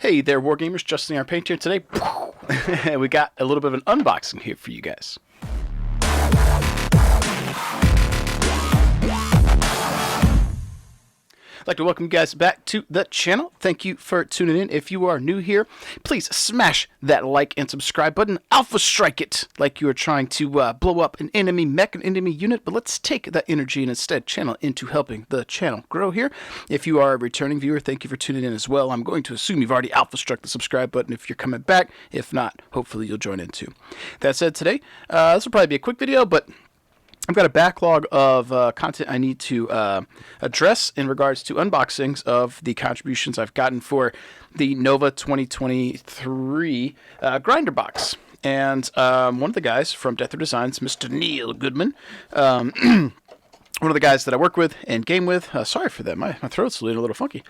Hey there, Wargamers, Justin our Paint here today. We got a little bit of an unboxing here for you guys. I'd like to welcome you guys back to the channel. Thank you for tuning in. If you are new here, please smash that like and subscribe button. Alpha strike it like you are trying to blow up an enemy mech, an enemy unit. But let's take that energy and instead channel into helping the channel grow here. If you are a returning viewer, thank you for tuning in as well. I'm going to assume you've already alpha struck the subscribe button if you're coming back. If not, hopefully you'll join in too. That said, today, this will probably be a quick video, but I've got a backlog of content I need to address in regards to unboxings of the contributions I've gotten for the NOVA 2023 Grinder box. And one of the guys from Death Designs, Mr. Neil Goodman, one of the guys that I work with and game with, sorry for that, my throat's a little funky,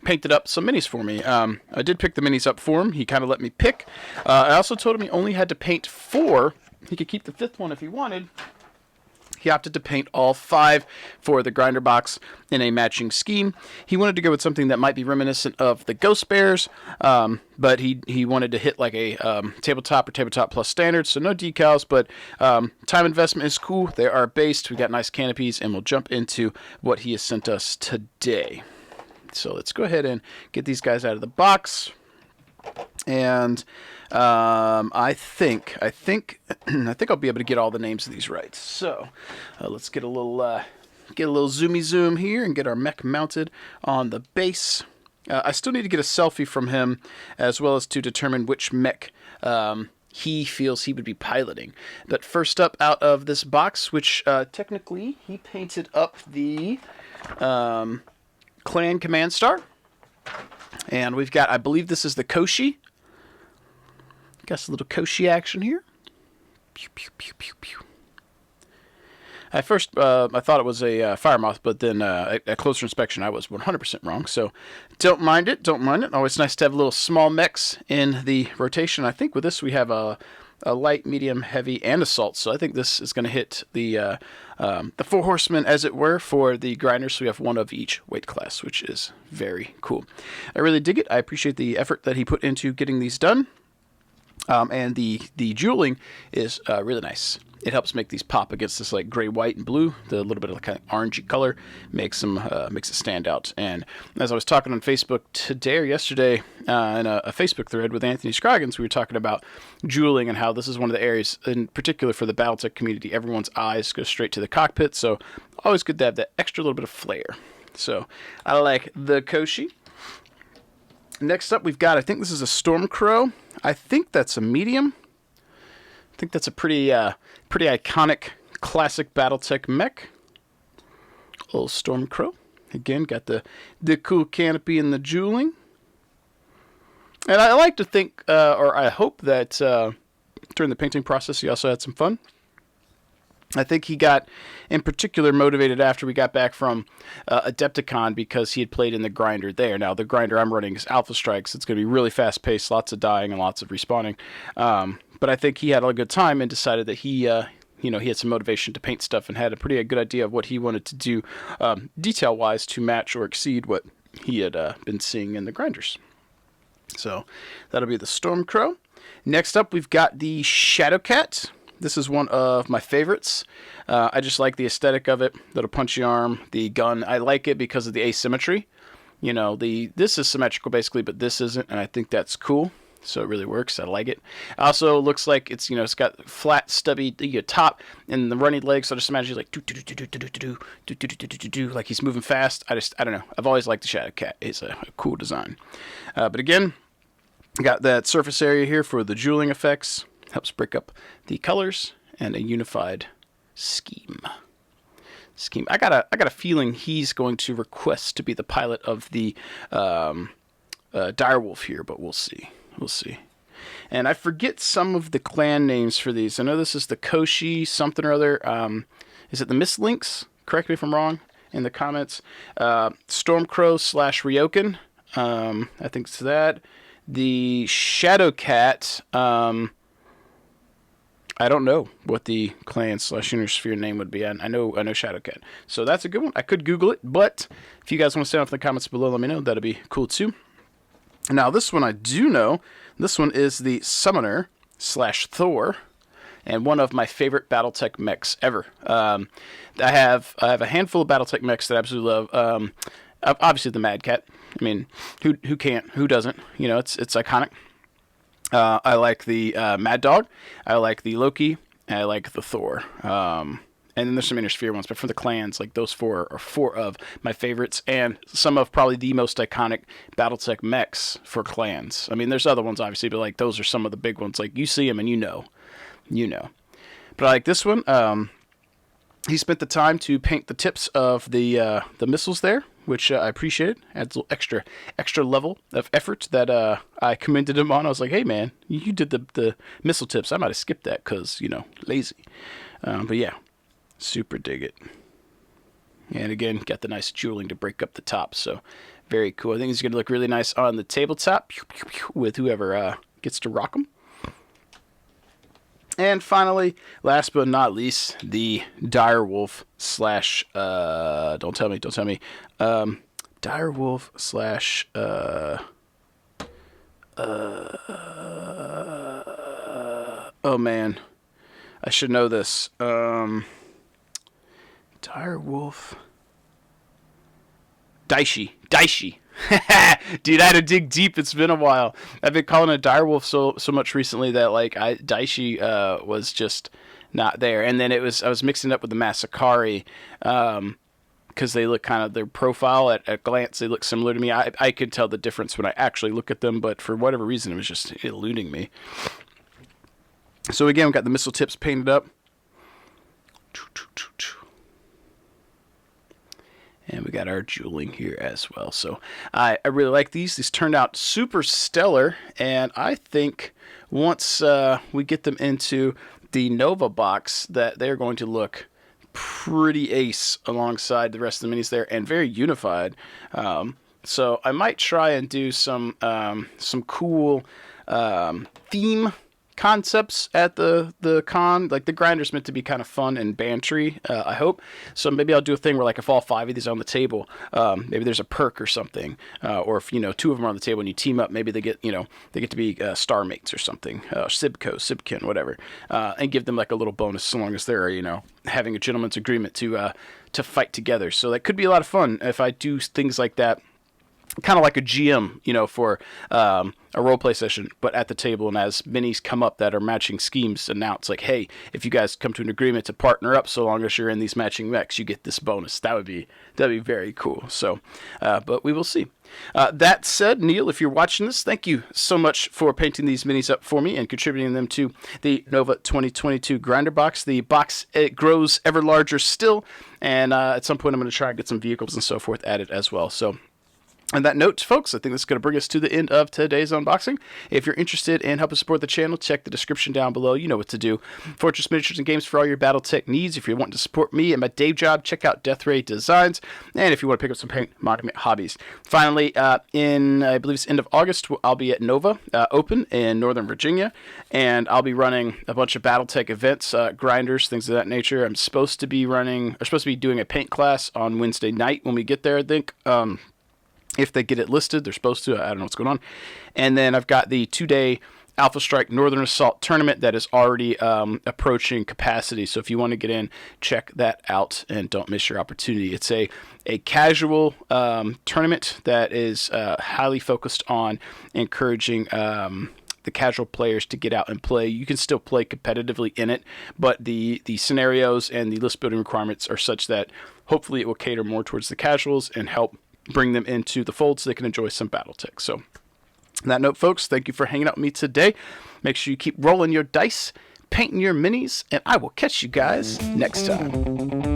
painted up some minis for me. I did pick the minis up for him. He kind of let me pick. I also told him he only had to paint 4. He could keep the 5th one if he wanted. He opted to paint all 5 for the grinder box in a matching scheme. He wanted to go with something that might be reminiscent of the Ghost Bears, but he wanted to hit like a tabletop or tabletop plus standard, so no decals, but time investment is cool. They are based. We got nice canopies, and we'll jump into what he has sent us today. So let's go ahead and get these guys out of the box. And I think I'll be able to get all the names of these right. So let's get a little zoomy zoom here and get our mech mounted on the base. I still need to get a selfie from him, as well as to determine which mech he feels he would be piloting. But first up out of this box, which technically he painted up the Clan Command Star. And we've got, I believe this is the Koshi. Got some little Koshi action here. Pew, pew, pew, pew, pew. At first, I thought it was a fire moth, but then at closer inspection, I was 100% wrong. So don't mind it, don't mind it. Always nice to have little small mechs in the rotation. I think with this, we have a light, medium, heavy, and assault. So I think this is going to hit the 4 horsemen, as it were, for the grinders. So we have 1 of each weight class, which is very cool. I really dig it. I appreciate the effort that he put into getting these done. And the jeweling is really nice. It helps make these pop against this like gray, white, and blue. The little bit of kind of orangey color makes it stand out. And as I was talking on Facebook today or yesterday in a Facebook thread with Anthony Scroggins, we were talking about jeweling and how this is one of the areas, in particular for the Battletech community, everyone's eyes go straight to the cockpit. So always good to have that extra little bit of flair. So I like the Koshi. Next up, we've got, I think this is a Stormcrow. I think that's a medium. I think that's a pretty iconic, classic Battletech mech. Little Stormcrow. Again, got the cool canopy and the jeweling. And I like to think, or I hope that during the painting process, he also had some fun. I think he got, in particular, motivated after we got back from Adepticon because he had played in the grinder there. Now, the grinder I'm running is Alpha Strikes. It's going to be really fast-paced, lots of dying and lots of respawning. But I think he had a good time and decided that he had some motivation to paint stuff and had a pretty good idea of what he wanted to do detail-wise to match or exceed what he had been seeing in the grinders. So that'll be the Stormcrow. Next up, we've got the Shadowcat. This is one of my favorites. I just like the aesthetic of it. Little punchy arm, the gun. I like it because of the asymmetry. You know, this is symmetrical basically, but this isn't, and I think that's cool. So it really works. I like it. Also looks like it's it's got flat, stubby top and the runny legs. So I just imagine like like he's moving fast. I don't know. I've always liked the Shadowcat. It's a cool design. But again, got that surface area here for the jeweling effects. Helps break up the colors and a unified scheme. I got a feeling he's going to request to be the pilot of the Direwolf here, but we'll see. We'll see. And I forget some of the clan names for these. I know this is the Koshi something or other. Is it the Mistlinks? Correct me if I'm wrong in the comments. Stormcrow / Ryokan. I think it's that. The Shadowcat. I don't know what the clan / Unisphere name would be. I know Shadowcat. So that's a good one. I could Google it, but if you guys want to stand off in the comments below, let me know. That'd be cool too. Now, this one I do know. This one is the Summoner / Thor, and one of my favorite Battletech mechs ever. I have a handful of Battletech mechs that I absolutely love. Obviously, the Mad Cat. I mean, who can't? Who doesn't? You know, it's iconic. I like the Mad Dog. I like the Loki. And I like the Thor. And then there's some Intersphere ones, but for the clans, like those four are four of my favorites, and some of probably the most iconic Battletech mechs for clans. I mean, there's other ones obviously, but like those are some of the big ones. Like you see them and you know. But I like this one. He spent the time to paint the tips of the missiles there, which I appreciated. Adds a little extra level of effort that I commended him on. I was like, hey man, you did the missile tips. I might have skipped that because, you know, lazy. But yeah, super dig it. And again, got the nice jeweling to break up the top. So very cool. I think it's going to look really nice on the tabletop with whoever gets to rock them. And finally, last but not least, the Direwolf / don't tell me. Direwolf / oh man, I should know this. Direwolf. Daishi. Dude, I had to dig deep. It's been a while. I've been calling it Direwolf so much recently that like Daishi was just not there. And then I was mixing it up with the Masakari because they look kind of, their profile at a glance, they look similar to me. I could tell the difference when I actually look at them, but for whatever reason, it was just eluding me. So again, we've got the missile tips painted up. And we got our jeweling here as well. So I really like these. These turned out super stellar. And I think once we get them into the Nova box, that they're going to look pretty ace alongside the rest of the minis there, and very unified. So I might try and do some cool theme concepps at the con. Like the Grinder's meant to be kind of fun and bantery, I hope. So maybe I'll do a thing where like if all 5 of these are on the table, maybe there's a perk or something, or if 2 of them are on the table and you team up, maybe they get to be star mates or something, Sibkin, whatever, and give them like a little bonus so long as they're having a gentleman's agreement to fight together. So that could be a lot of fun if I do things like that. Kind of like a GM, for a roleplay session, but at the table, and as minis come up that are matching schemes, announce like, hey, if you guys come to an agreement to partner up, so long as you're in these matching mechs, you get this bonus. That'd be very cool. So, but we will see. That said, Neil, if you're watching this, thank you so much for painting these minis up for me and contributing them to the NOVA 2022 Grinder box. The box, it grows ever larger still, and at some point I'm going to try and get some vehicles and so forth added as well. So, on that note, folks, I think this is going to bring us to the end of today's unboxing. If you're interested in helping support the channel, check the description down below. You know what to do. Fortress Miniatures and Games for all your Battletech needs. If you're wanting to support me and my day job, check out Death Ray Designs. And if you want to pick up some paint monument hobbies. Finally, in, I believe it's end of August, I'll be at NOVA Open in Northern Virginia. And I'll be running a bunch of Battletech events, grinders, things of that nature. I'm supposed to be doing a paint class on Wednesday night when we get there, I think. If they get it listed, they're supposed to. I don't know what's going on. And then I've got the 2-day Alpha Strike Northern Assault tournament that is already approaching capacity. So if you want to get in, check that out and don't miss your opportunity. It's a casual tournament that is highly focused on encouraging the casual players to get out and play. You can still play competitively in it, but the scenarios and the list building requirements are such that hopefully it will cater more towards the casuals and help bring them into the fold so they can enjoy some Battletech. So, on that note, folks, thank you for hanging out with me today. Make sure you keep rolling your dice, painting your minis, and I will catch you guys next time.